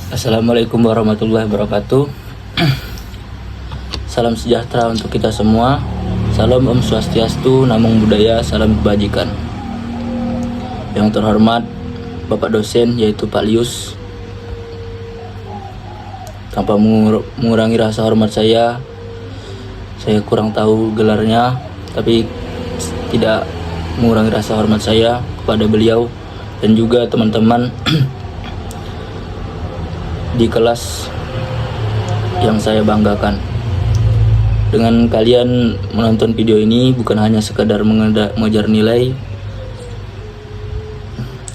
Assalamualaikum warahmatullahi wabarakatuh. Salam sejahtera untuk kita semua. Salam Om Swastiastu, Namo Buddhaya, salam kebajikan. Yang terhormat Bapak dosen yaitu Pak Lius, tanpa mengurangi rasa hormat saya kurang tahu gelarnya, tapi tidak mengurangi rasa hormat saya kepada beliau dan juga teman-teman di kelas yang saya banggakan. Dengan kalian menonton video ini bukan hanya sekedar mengejar nilai,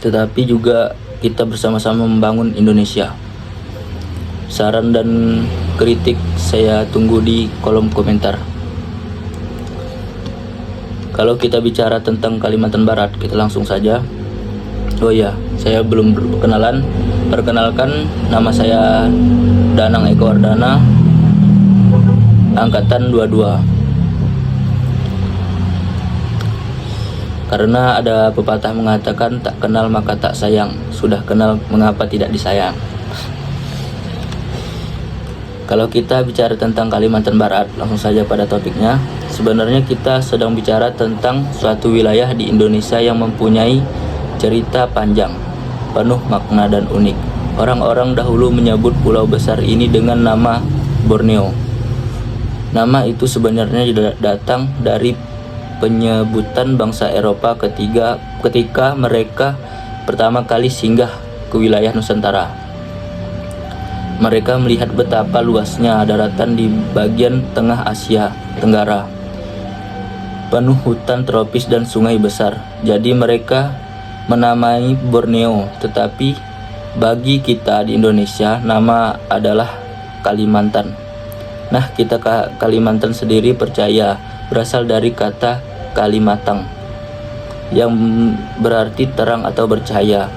tetapi juga kita bersama-sama membangun Indonesia. Saran dan kritik saya tunggu di kolom komentar. Kalau kita bicara tentang Kalimantan Barat, kita langsung saja. Oh ya, saya belum berkenalan. Perkenalkan, nama saya Danang Eko Wardana, angkatan 22. Karena ada pepatah mengatakan tak kenal maka tak sayang, sudah kenal mengapa tidak disayang. Kalau kita bicara tentang Kalimantan Barat, langsung saja pada topiknya. Sebenarnya kita sedang bicara tentang suatu wilayah di Indonesia yang mempunyai cerita panjang, penuh makna dan unik. Orang-orang dahulu menyebut pulau besar ini dengan nama Borneo. Nama itu sebenarnya datang dari penyebutan bangsa Eropa ketika mereka pertama kali singgah ke wilayah Nusantara. Mereka melihat betapa luasnya daratan di bagian tengah Asia Tenggara, penuh hutan tropis dan sungai besar. Jadi mereka menamai Borneo, tetapi bagi kita di Indonesia nama adalah Kalimantan. Nah, kita Kalimantan sendiri percaya berasal dari kata Kalimatang yang berarti terang atau bercahaya.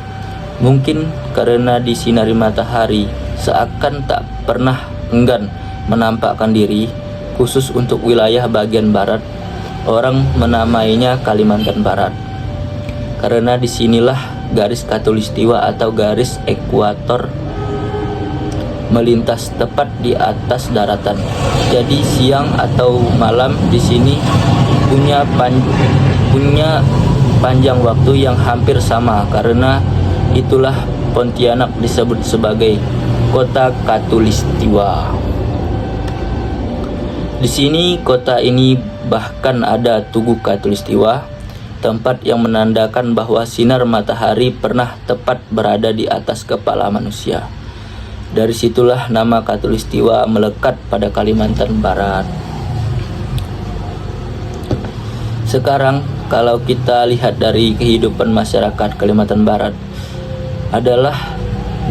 Mungkin karena disinari matahari seakan tak pernah enggan menampakkan diri, khusus untuk wilayah bagian barat, orang menamainya Kalimantan Barat. Karena disinilah garis khatulistiwa atau garis ekuator melintas tepat di atas daratan. Jadi siang atau malam di sini punya panjang waktu yang hampir sama. Karena itulah Pontianak disebut sebagai kota khatulistiwa. Di sini kota ini bahkan ada Tugu Khatulistiwa, tempat yang menandakan bahwa sinar matahari pernah tepat berada di atas kepala manusia. Dari situlah nama Khatulistiwa melekat pada Kalimantan Barat. Sekarang kalau kita lihat dari kehidupan masyarakat Kalimantan Barat, adalah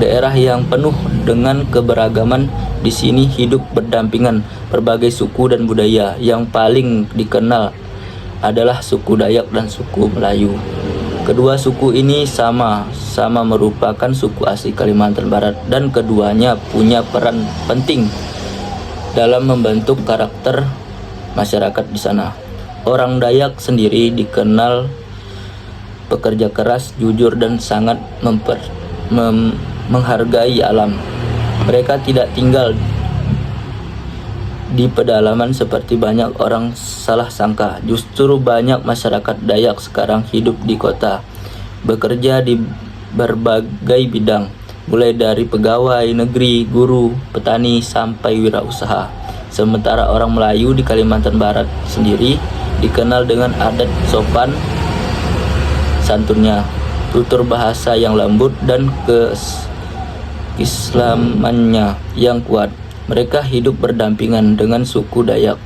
daerah yang penuh dengan keberagaman. Di sini hidup berdampingan berbagai suku dan budaya. Yang paling dikenal adalah suku Dayak dan suku Melayu. Kedua suku ini sama merupakan suku asli Kalimantan Barat, dan keduanya punya peran penting dalam membentuk karakter masyarakat di sana. Orang Dayak sendiri dikenal pekerja keras, jujur, dan sangat menghargai alam. Mereka tidak tinggal di pedalaman seperti banyak orang salah sangka. Justru banyak masyarakat Dayak sekarang hidup di kota, bekerja di berbagai bidang, mulai dari pegawai negeri, guru, petani, sampai wirausaha. Sementara orang Melayu di Kalimantan Barat sendiri dikenal dengan adat sopan santunnya, tutur bahasa yang lembut, dan keislamannya yang kuat. Mereka hidup berdampingan dengan suku Dayak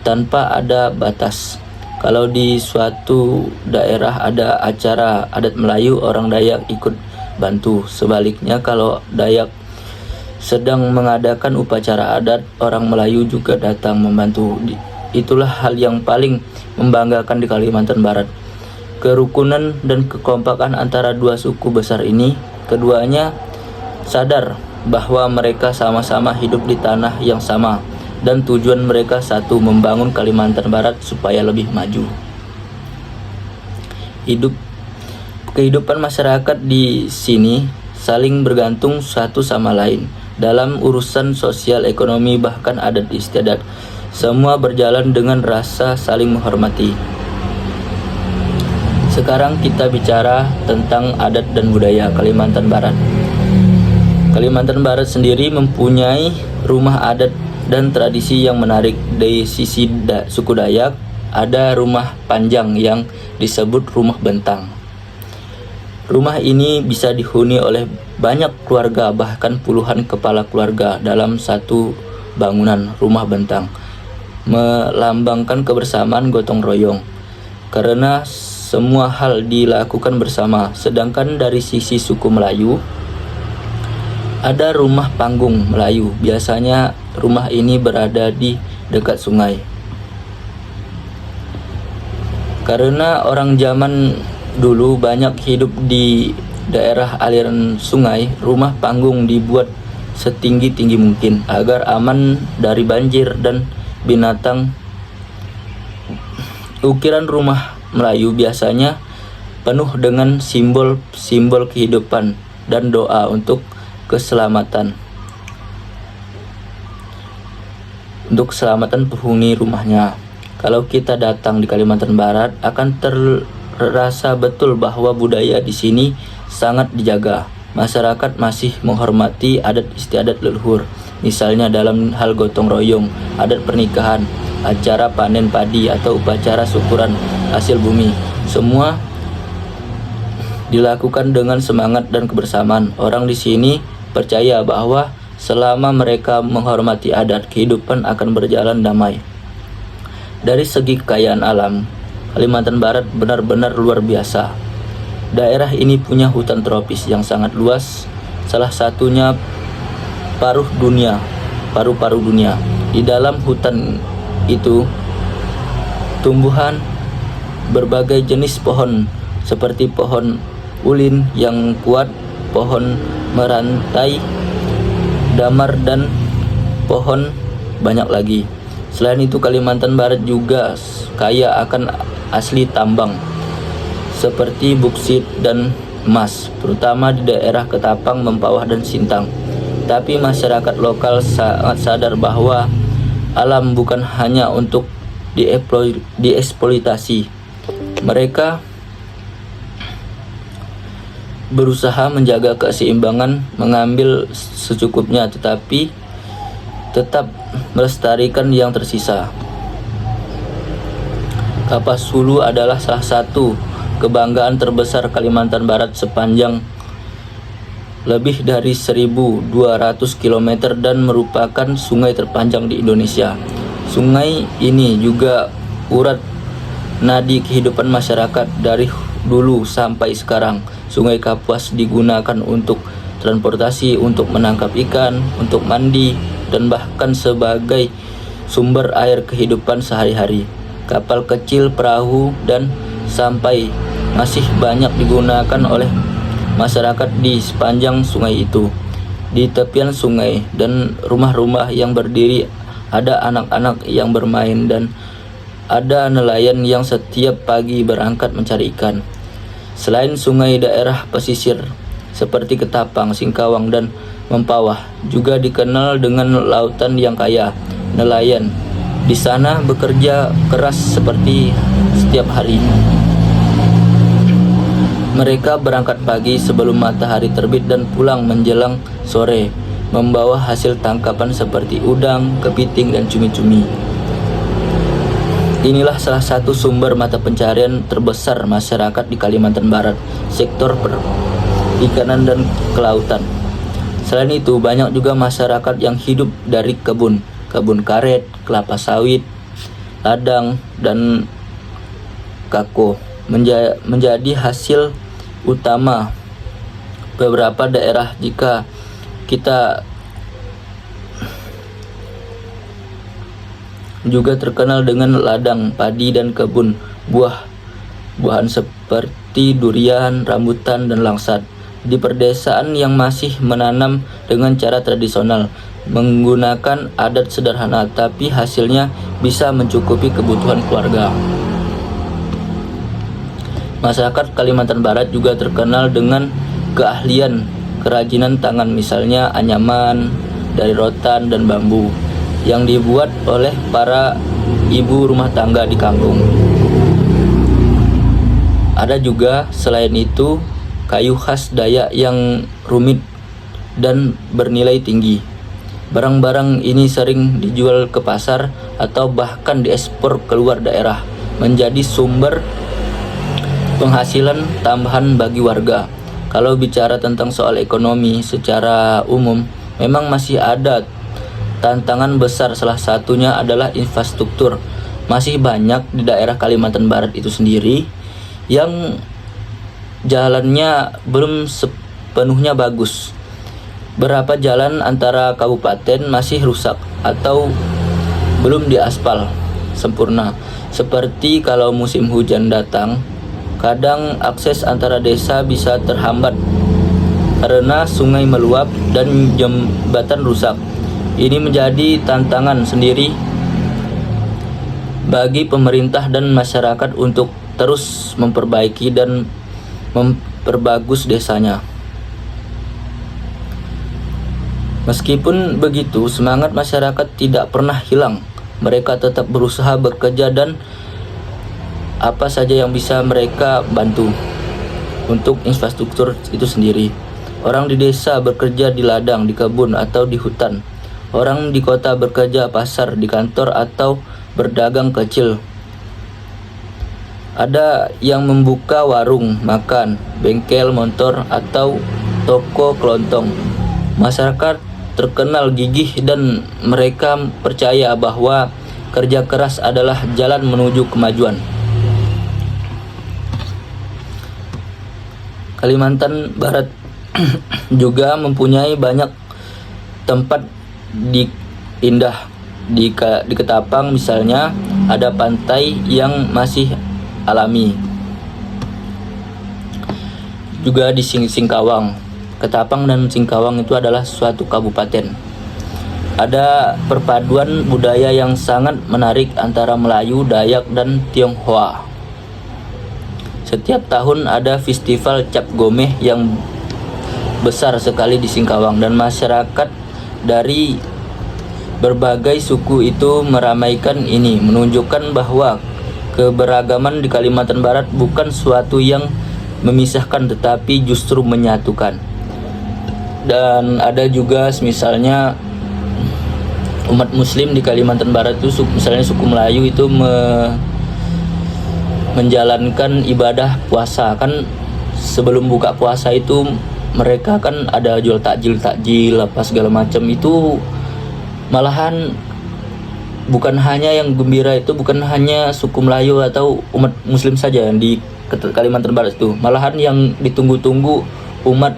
tanpa ada batas. Kalau di suatu daerah ada acara adat Melayu, orang Dayak ikut bantu. Sebaliknya, kalau Dayak sedang mengadakan upacara adat, orang Melayu juga datang membantu. Itulah hal yang paling membanggakan di Kalimantan Barat. Kerukunan dan kekompakan antara dua suku besar ini. Keduanya sadar bahwa mereka sama-sama hidup di tanah yang sama, dan tujuan mereka satu, membangun Kalimantan Barat supaya lebih maju. Kehidupan masyarakat di sini saling bergantung satu sama lain. Dalam urusan sosial, ekonomi, bahkan adat istiadat, semua berjalan dengan rasa saling menghormati. Sekarang kita bicara tentang adat dan budaya Kalimantan Barat. Kalimantan Barat sendiri mempunyai rumah adat dan tradisi yang menarik. Dari sisi suku Dayak, ada rumah panjang yang disebut rumah bentang. Rumah ini bisa dihuni oleh banyak keluarga, bahkan puluhan kepala keluarga dalam satu bangunan rumah bentang, melambangkan kebersamaan gotong royong karena semua hal dilakukan bersama. Sedangkan dari sisi suku Melayu, ada rumah panggung Melayu. Biasanya rumah ini berada di dekat sungai. Karena orang zaman dulu banyak hidup di daerah aliran sungai, rumah panggung dibuat setinggi-tinggi mungkin agar aman dari banjir dan binatang. Ukiran rumah Melayu biasanya penuh dengan simbol-simbol kehidupan dan doa untuk keselamatan penghuni rumahnya. Kalau kita datang di Kalimantan Barat, akan terasa betul bahwa budaya di sini sangat dijaga. Masyarakat masih menghormati adat istiadat leluhur, misalnya dalam hal gotong royong, adat pernikahan, acara panen padi, atau upacara syukuran hasil bumi. Semua dilakukan dengan semangat dan kebersamaan. Orang di sini percaya bahwa selama mereka menghormati adat, kehidupan akan berjalan damai. Dari segi kekayaan alam, Kalimantan Barat benar-benar luar biasa. Daerah ini punya hutan tropis yang sangat luas, salah satunya paru-paru dunia. Di dalam hutan itu tumbuhan berbagai jenis pohon seperti pohon ulin yang kuat, pohon merantai, damar, dan pohon banyak lagi. Selain itu, Kalimantan Barat juga kaya akan asli tambang seperti boksit dan emas, terutama di daerah Ketapang, Mempawah, dan Sintang. Tapi masyarakat lokal sangat sadar bahwa alam bukan hanya untuk dieksploitasi. Mereka berusaha menjaga keseimbangan, mengambil secukupnya, tetapi tetap melestarikan yang tersisa. Kapas Hulu adalah salah satu kebanggaan terbesar Kalimantan Barat sepanjang lebih dari 1.200 km dan merupakan sungai terpanjang di Indonesia. Sungai ini juga urat nadi kehidupan masyarakat dari dulu sampai sekarang. Sungai Kapuas digunakan untuk transportasi, untuk menangkap ikan, untuk mandi, dan bahkan sebagai sumber air kehidupan sehari-hari. Kapal kecil, perahu, dan sampai masih banyak digunakan oleh masyarakat di sepanjang sungai itu. Di tepian sungai dan rumah-rumah yang berdiri, ada anak-anak yang bermain dan ada nelayan yang setiap pagi berangkat mencari ikan. Selain sungai, daerah pesisir seperti Ketapang, Singkawang, dan Mempawah juga dikenal dengan lautan yang kaya. Nelayan di sana bekerja keras seperti setiap hari. Mereka berangkat pagi sebelum matahari terbit dan pulang menjelang sore, membawa hasil tangkapan seperti udang, kepiting, dan cumi-cumi. Inilah salah satu sumber mata pencarian terbesar masyarakat di Kalimantan Barat, sektor perikanan dan kelautan. Selain itu, banyak juga masyarakat yang hidup dari kebun karet, kelapa sawit, ladang, dan kako menjadi hasil utama beberapa daerah. Jika kita juga terkenal dengan ladang padi dan kebun buah-buahan seperti durian, rambutan, dan langsat. Di perdesaan yang masih menanam dengan cara tradisional, menggunakan adat sederhana, tapi hasilnya bisa mencukupi kebutuhan keluarga. Masyarakat Kalimantan Barat juga terkenal dengan keahlian kerajinan tangan, misalnya anyaman dari rotan dan bambu yang dibuat oleh para ibu rumah tangga di kampung. Ada juga selain itu kayu khas Dayak yang rumit dan bernilai tinggi. Barang-barang ini sering dijual ke pasar atau bahkan diekspor keluar daerah, menjadi sumber penghasilan tambahan bagi warga. Kalau bicara tentang soal ekonomi secara umum, memang masih ada tantangan besar, salah satunya adalah infrastruktur. Masih banyak di daerah Kalimantan Barat itu sendiri yang jalannya belum sepenuhnya bagus. Beberapa jalan antara kabupaten masih rusak atau belum diaspal sempurna. Seperti kalau musim hujan datang, kadang akses antara desa bisa terhambat karena sungai meluap dan jembatan rusak. Ini menjadi tantangan sendiri bagi pemerintah dan masyarakat untuk terus memperbaiki dan memperbagus desanya. Meskipun begitu, semangat masyarakat tidak pernah hilang. Mereka tetap berusaha bekerja dan apa saja yang bisa mereka bantu untuk infrastruktur itu sendiri. Orang di desa bekerja di ladang, di kebun atau di hutan. Orang di kota bekerja pasar, di kantor atau berdagang kecil. Ada yang membuka warung makan, bengkel motor atau toko kelontong. Masyarakat terkenal gigih dan mereka percaya bahwa kerja keras adalah jalan menuju kemajuan. Kalimantan Barat juga mempunyai banyak tempat indah. Di Ketapang misalnya ada pantai yang masih alami. Juga di Singkawang. Ketapang dan Singkawang itu adalah suatu kabupaten. Ada perpaduan budaya yang sangat menarik antara Melayu, Dayak, dan Tionghoa. Setiap tahun ada festival Cap Gomeh yang besar sekali di Singkawang, dan masyarakat dari berbagai suku itu meramaikan ini, menunjukkan bahwa keberagaman di Kalimantan Barat bukan suatu yang memisahkan tetapi justru menyatukan. Dan ada juga misalnya umat muslim di Kalimantan Barat itu, misalnya suku Melayu itu menjalankan ibadah puasa. Kan sebelum buka puasa itu mereka kan ada jual takjil apa segala macam. Itu malahan bukan hanya yang gembira itu bukan hanya suku Melayu atau umat muslim saja yang di Kalimantan Barat itu, malahan yang ditunggu-tunggu umat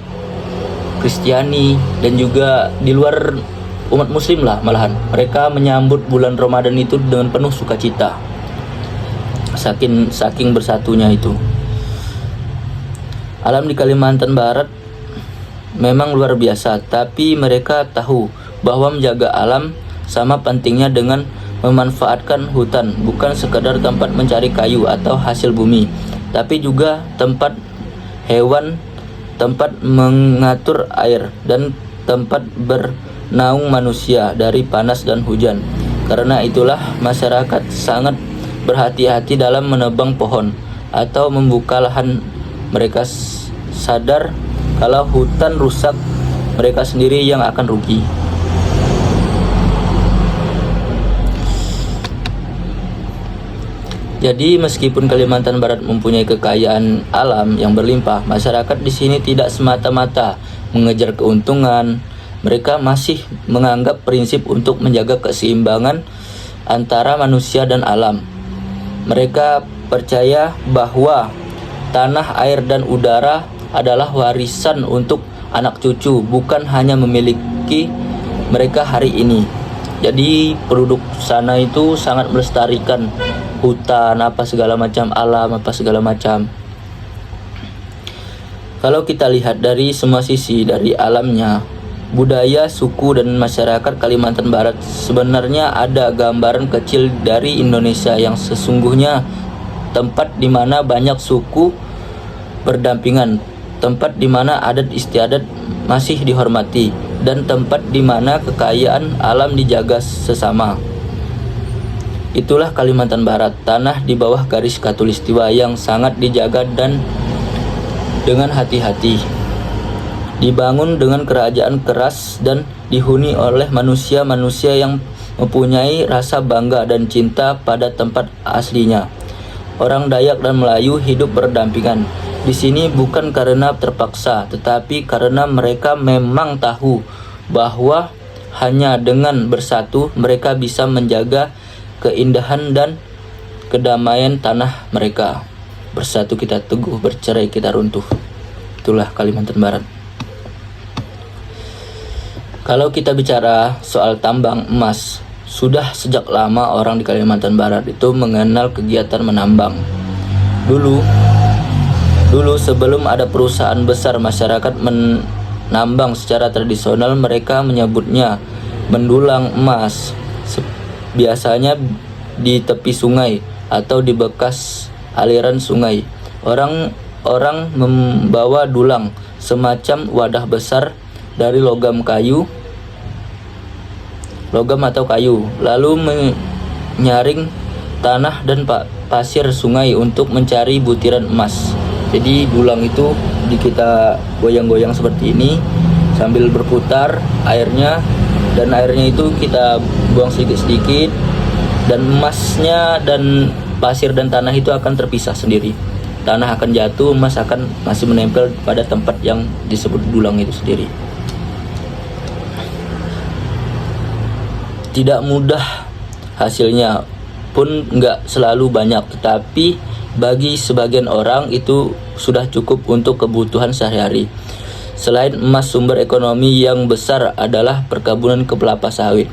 Kristiani dan juga di luar umat muslim lah, malahan mereka menyambut bulan Ramadan itu dengan penuh sukacita, saking bersatunya itu. Alam di Kalimantan Barat memang luar biasa, tapi mereka tahu bahwa menjaga alam sama pentingnya dengan memanfaatkan hutan, bukan sekadar tempat mencari kayu atau hasil bumi, tapi juga tempat hewan, tempat mengatur air, dan tempat bernaung manusia dari panas dan hujan. Karena itulah masyarakat sangat berhati-hati dalam menebang pohon atau membuka lahan. Mereka sadar kalau hutan rusak, mereka sendiri yang akan rugi. Jadi meskipun Kalimantan Barat mempunyai kekayaan alam yang berlimpah, masyarakat di sini tidak semata-mata mengejar keuntungan. Mereka masih menganggap prinsip untuk menjaga keseimbangan antara manusia dan alam. Mereka percaya bahwa tanah, air, dan udara adalah warisan untuk anak cucu, bukan hanya memiliki mereka hari ini. Jadi penduduk sana itu sangat melestarikan hutan, apa segala macam, alam, apa segala macam. Kalau kita lihat dari semua sisi, dari alamnya, budaya, suku, dan masyarakat Kalimantan Barat, sebenarnya ada gambaran kecil dari Indonesia yang sesungguhnya tempat di mana banyak suku berdampingan, tempat di mana adat istiadat masih dihormati, dan tempat di mana kekayaan alam dijaga sesama. Itulah Kalimantan Barat, tanah di bawah garis khatulistiwa yang sangat dijaga dan dengan hati-hati. Dibangun dengan kerajaan keras dan dihuni oleh manusia-manusia yang mempunyai rasa bangga dan cinta pada tempat aslinya. Orang Dayak dan Melayu hidup berdampingan di sini bukan karena terpaksa, tetapi karena mereka memang tahu bahwa hanya dengan bersatu mereka bisa menjaga keindahan dan kedamaian tanah mereka. Bersatu kita teguh, bercerai kita runtuh. Itulah Kalimantan Barat. Kalau kita bicara soal tambang emas, sudah sejak lama orang di Kalimantan Barat itu mengenal kegiatan menambang. Dulu sebelum ada perusahaan besar, masyarakat menambang secara tradisional. Mereka menyebutnya mendulang emas. Biasanya di tepi sungai atau di bekas aliran sungai. Orang membawa dulang, semacam wadah besar dari logam atau kayu, lalu menyaring tanah dan pasir sungai untuk mencari butiran emas. Jadi dulang itu kita goyang-goyang seperti ini sambil berputar airnya, dan airnya itu kita buang sedikit-sedikit, dan emasnya dan pasir dan tanah itu akan terpisah sendiri. Tanah akan jatuh, emas akan masih menempel pada tempat yang disebut dulang itu sendiri. Tidak mudah hasilnya pun nggak selalu banyak, tetapi bagi sebagian orang itu sudah cukup untuk kebutuhan sehari-hari. Selain emas, sumber ekonomi yang besar adalah perkebunan kelapa sawit.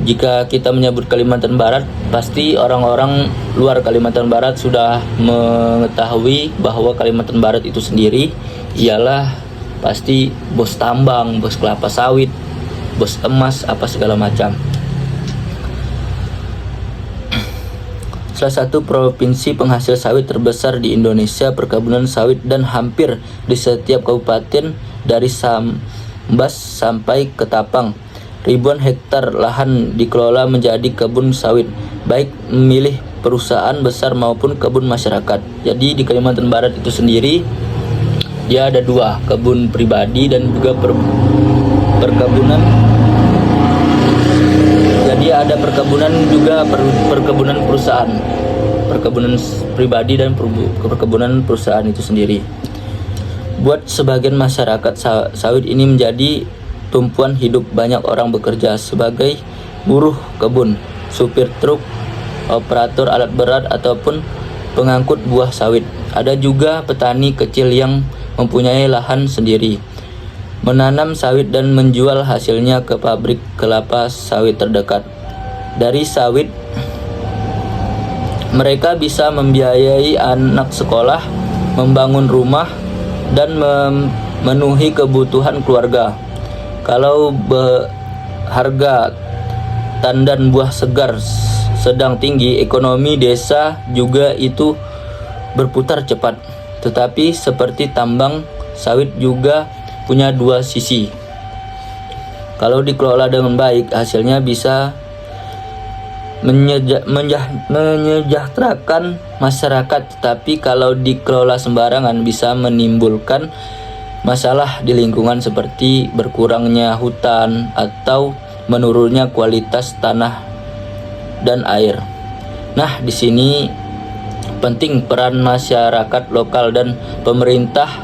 Jika kita menyebut Kalimantan Barat, pasti orang-orang luar Kalimantan Barat sudah mengetahui bahwa Kalimantan Barat itu sendiri ialah pasti bos tambang, bos kelapa sawit, bos emas, apa segala macam. Salah satu provinsi penghasil sawit terbesar di Indonesia, perkebunan sawit, dan hampir di setiap kabupaten dari Sambas sampai ke Tapang, ribuan hektar lahan dikelola menjadi kebun sawit, baik memilih perusahaan besar maupun kebun masyarakat. Jadi di Kalimantan Barat itu sendiri dia ada dua, kebun pribadi dan juga perkebunan. Jadi ada perkebunan juga perkebunan perusahaan, perkebunan pribadi dan perkebunan perusahaan itu sendiri. Buat sebagian masyarakat, sawit ini menjadi tumpuan hidup. Banyak orang bekerja sebagai buruh kebun, supir truk, operator alat berat, ataupun pengangkut buah sawit. Ada juga petani kecil yang mempunyai lahan sendiri, menanam sawit dan menjual hasilnya ke pabrik kelapa sawit terdekat. Dari sawit, mereka bisa membiayai anak sekolah, membangun rumah, dan memenuhi kebutuhan keluarga. Kalau harga tandan buah segar sedang tinggi, ekonomi desa juga itu berputar cepat. Tetapi seperti tambang, sawit juga punya dua sisi. Kalau dikelola dengan baik, hasilnya bisa menyejahterakan masyarakat, tetapi kalau dikelola sembarangan bisa menimbulkan masalah di lingkungan seperti berkurangnya hutan atau menurunnya kualitas tanah dan air. Nah, di sini penting peran masyarakat lokal dan pemerintah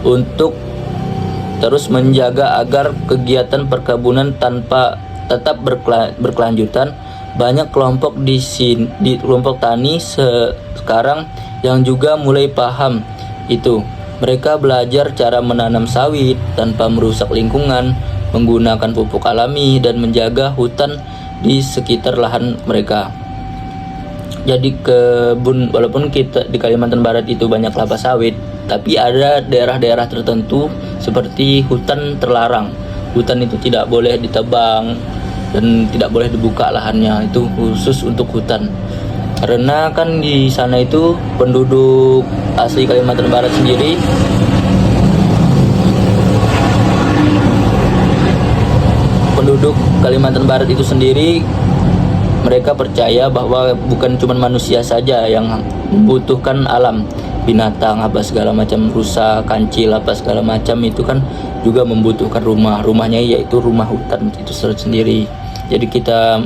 untuk terus menjaga agar kegiatan perkebunan tetap berkelanjutan. Banyak kelompok di kelompok tani sekarang yang juga mulai paham itu. Mereka belajar cara menanam sawit tanpa merusak lingkungan, menggunakan pupuk alami, dan menjaga hutan di sekitar lahan mereka. Jadi kebun, walaupun kita di Kalimantan Barat itu banyak kelapa sawit, tapi ada daerah-daerah tertentu seperti hutan terlarang. Hutan itu tidak boleh ditebang dan tidak boleh dibuka lahannya, itu khusus untuk hutan. Karena kan di sana itu penduduk asli Kalimantan Barat sendiri penduduk Kalimantan Barat itu sendiri, mereka percaya bahwa bukan cuma manusia saja yang membutuhkan alam, binatang apa segala macam, rusa, kancil apa segala macam itu kan juga membutuhkan rumahnya, yaitu rumah hutan itu sendiri. Jadi kita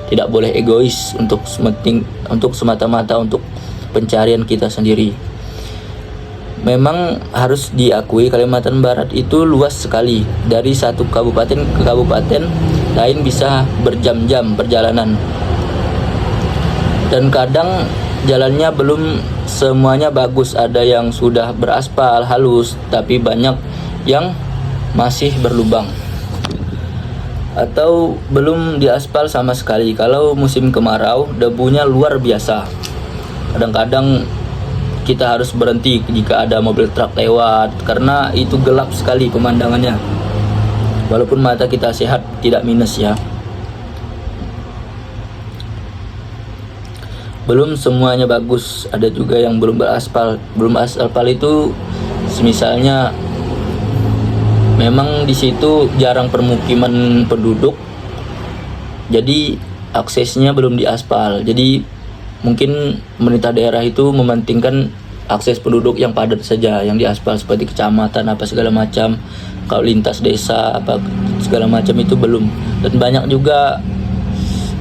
tidak boleh egois untuk semata-mata untuk pencarian kita sendiri. Memang harus diakui Kalimantan Barat itu luas sekali. Dari satu kabupaten ke kabupaten lain bisa berjam-jam perjalanan. Dan kadang jalannya belum semuanya bagus. Ada yang sudah beraspal halus, tapi banyak yang masih berlubang atau belum diaspal sama sekali. Kalau musim kemarau, debunya luar biasa. Kadang-kadang kita harus berhenti jika ada mobil truk lewat, karena itu gelap sekali pemandangannya. Walaupun mata kita sehat, tidak minus ya. Belum semuanya bagus, ada juga yang belum beraspal. Belum aspal itu misalnya memang di situ jarang permukiman penduduk, jadi aksesnya belum diaspal. Jadi mungkin pemerintah daerah itu mementingkan akses penduduk yang padat saja, yang diaspal seperti kecamatan apa segala macam. Kalau lintas desa apa segala macam itu belum. Dan banyak juga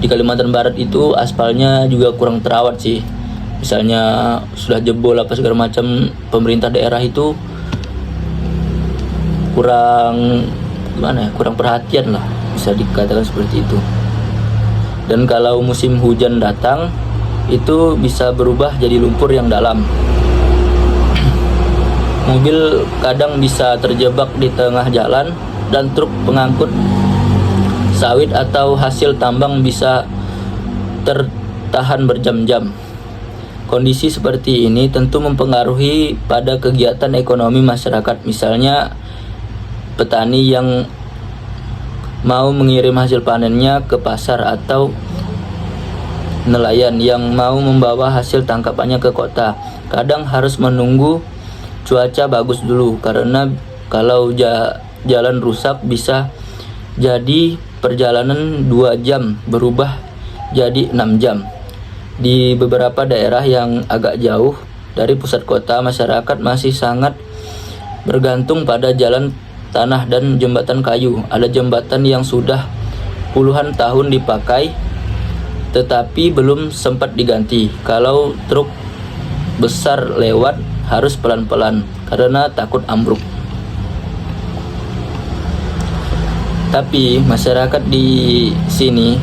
di Kalimantan Barat itu aspalnya juga kurang terawat sih. Misalnya sudah jebol apa segala macam, pemerintah daerah itu kurang perhatian lah, bisa dikatakan seperti itu. Dan kalau musim hujan datang, itu bisa berubah jadi lumpur yang dalam. Mobil kadang bisa terjebak di tengah jalan, dan truk pengangkut sawit atau hasil tambang bisa tertahan berjam-jam. Kondisi seperti ini tentu mempengaruhi pada kegiatan ekonomi masyarakat. Misalnya petani yang mau mengirim hasil panennya ke pasar, atau nelayan yang mau membawa hasil tangkapannya ke kota. Kadang harus menunggu cuaca bagus dulu, karena kalau jalan rusak bisa jadi perjalanan 2 jam berubah jadi 6 jam. Di beberapa daerah yang agak jauh dari pusat kota, masyarakat masih sangat bergantung pada jalan tanah dan jembatan kayu. Ada jembatan yang sudah puluhan tahun dipakai tetapi belum sempat diganti. Kalau truk besar lewat harus pelan-pelan karena takut ambruk. Tapi masyarakat di sini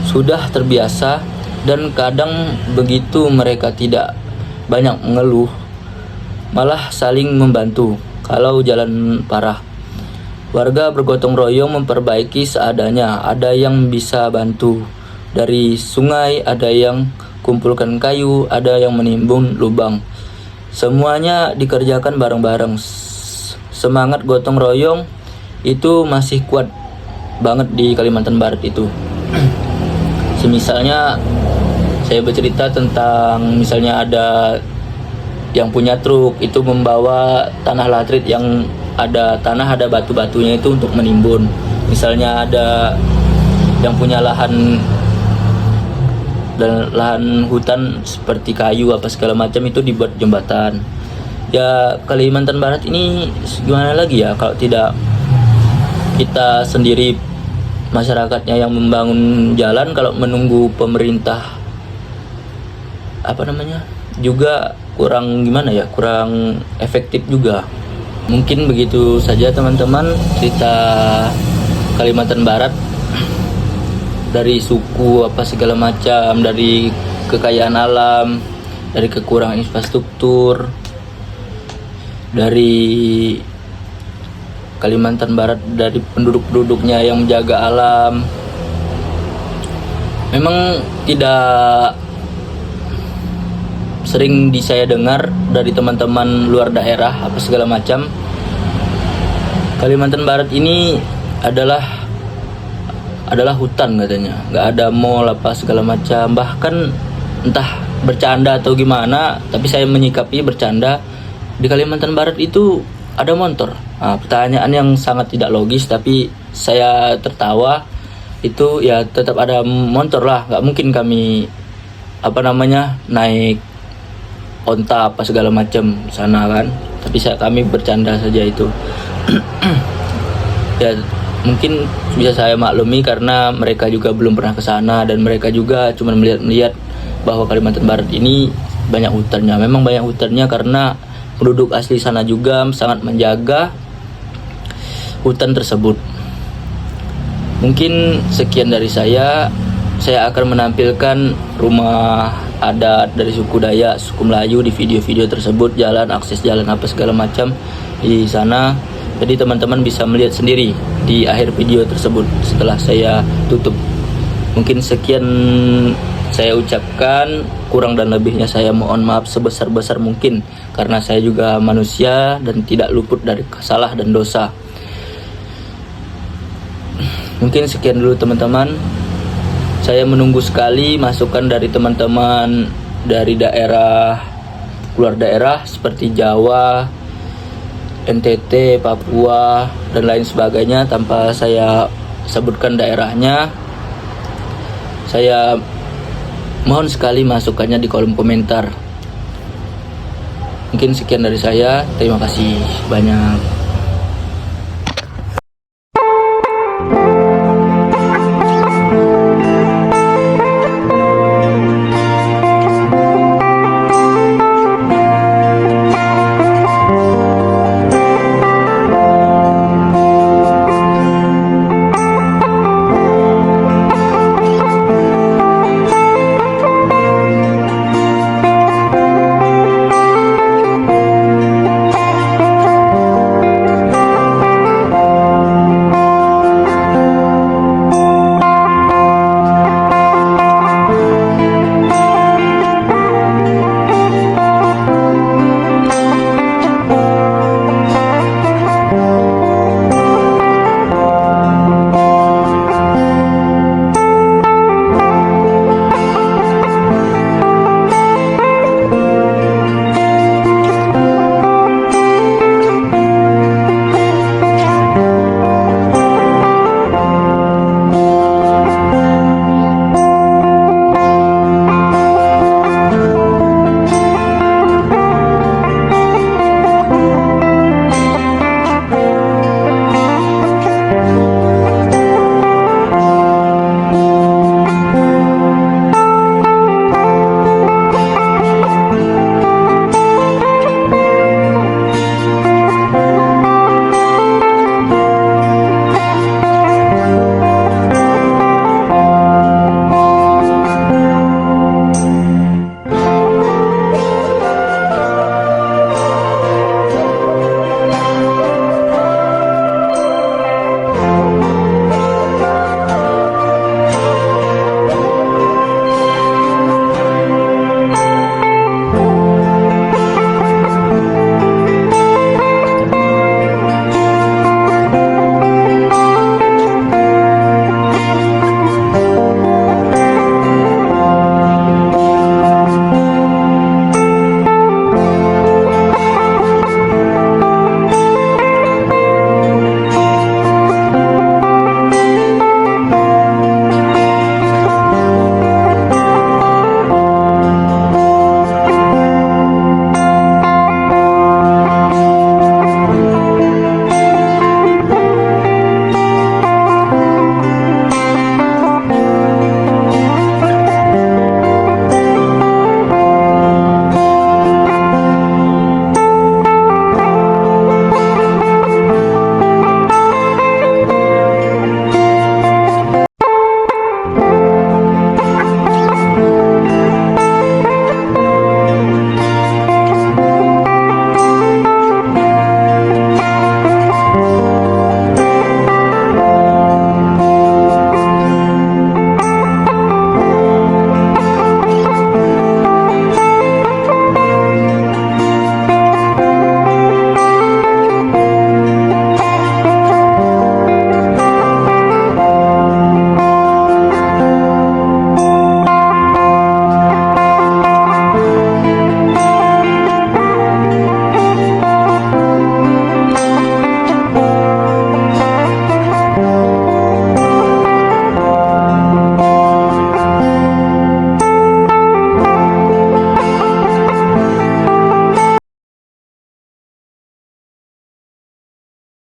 sudah terbiasa, dan kadang begitu mereka tidak banyak mengeluh, malah saling membantu kalau jalan parah. Warga bergotong royong memperbaiki seadanya. Ada yang bisa bantu dari sungai, ada yang kumpulkan kayu, ada yang menimbun lubang. Semuanya dikerjakan bareng-bareng. Semangat gotong royong itu masih kuat banget di Kalimantan Barat itu. Semisalnya saya bercerita tentang misalnya ada yang punya truk itu membawa tanah latrit yang ada tanah, ada batu-batunya itu untuk menimbun. Misalnya ada yang punya lahan hutan seperti kayu apa segala macam, itu dibuat jembatan. Ya Kalimantan Barat ini gimana lagi ya kalau tidak kita sendiri masyarakatnya yang membangun jalan, kalau menunggu pemerintah juga kurang kurang efektif juga. Mungkin begitu saja teman-teman cerita Kalimantan Barat, dari suku apa segala macam, dari kekayaan alam, dari kekurangan infrastruktur, dari Kalimantan Barat, dari penduduk-penduduknya yang menjaga alam. Memang tidak sering saya dengar dari teman-teman luar daerah apa segala macam. Kalimantan Barat ini adalah hutan katanya, nggak ada mall apa segala macam. Bahkan entah bercanda atau gimana, tapi saya menyikapi bercanda, di Kalimantan Barat itu ada motor. Pertanyaan yang sangat tidak logis, tapi saya tertawa itu ya tetap ada motor lah, nggak mungkin kami naik onta apa segala macam sana kan. Tapi kami bercanda saja itu. Ya mungkin bisa saya maklumi karena mereka juga belum pernah ke sana dan mereka juga cuma melihat bahwa Kalimantan Barat ini banyak hutannya. Memang banyak hutannya karena penduduk asli sana juga sangat menjaga hutan tersebut. Mungkin sekian dari saya. Saya akan menampilkan rumah adat dari suku Dayak, suku Melayu di video-video tersebut, jalan, akses jalan apa segala macam di sana. Jadi teman-teman bisa melihat sendiri di akhir video tersebut setelah saya tutup. Mungkin sekian saya ucapkan, kurang dan lebihnya saya mohon maaf sebesar-besar mungkin karena saya juga manusia dan tidak luput dari salah dan dosa. Mungkin sekian dulu teman-teman. Saya menunggu sekali masukan dari teman-teman dari daerah, luar daerah seperti Jawa, NTT, Papua, dan lain sebagainya tanpa saya sebutkan daerahnya. Saya mohon sekali masukannya di kolom komentar. Mungkin sekian dari saya. Terima kasih banyak.